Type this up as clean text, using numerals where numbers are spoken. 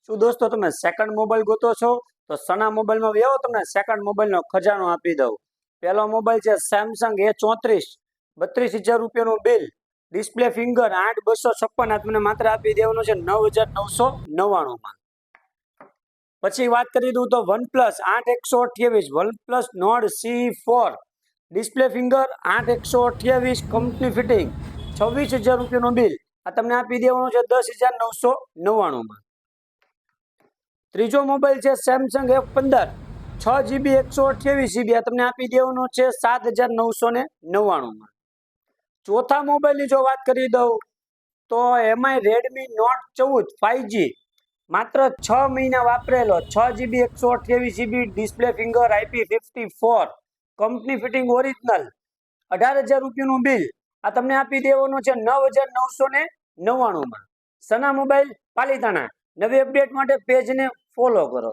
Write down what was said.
શું દોસ્તો તમે સેકન્ડ મોબાઈલ ગોતો છો? તો સના મોબાઈલમાં વ્યવો, તમને સેકન્ડ મોબાઈલનો ખજાનો આપી દઉં. પહેલો મોબાઈલ છે સેમસંગ A34, 32,000 રૂપિયાનું બિલ, ડિસ્પ્લે ફિંગર 8256, તમને માત્ર આપી દેવાનું છે 9,999માં. પછી વાત કરી દઉં તો OnePlus 8128, OnePlus Nord C4, display finger 8128, company fitting, 26,000 રૂપિયાનું બિલ, આ તમને આપી દેવાનું છે 10,999માં. ત્રીજો મોબાઈલ છે સેમસંગ F15, 6GB 128GB, આ તમને આપી દેવાનો છે 7,999માં. ચોથા મોબાઈલની જો વાત કરી દઉં તો એમાંય રેડમી નોટ 14 5G, માત્ર 6 મહિના વાપરેલો, 6GB 128GB, display finger IP54, company fitting original, 18,000 રૂપિયાનું બિલ, આ તમને આપી દેવાનું છે 9,999માં. સના મોબાઈલ પાલીતાણા. નવી અપડેટ માટે પેજને ફોલો કરો.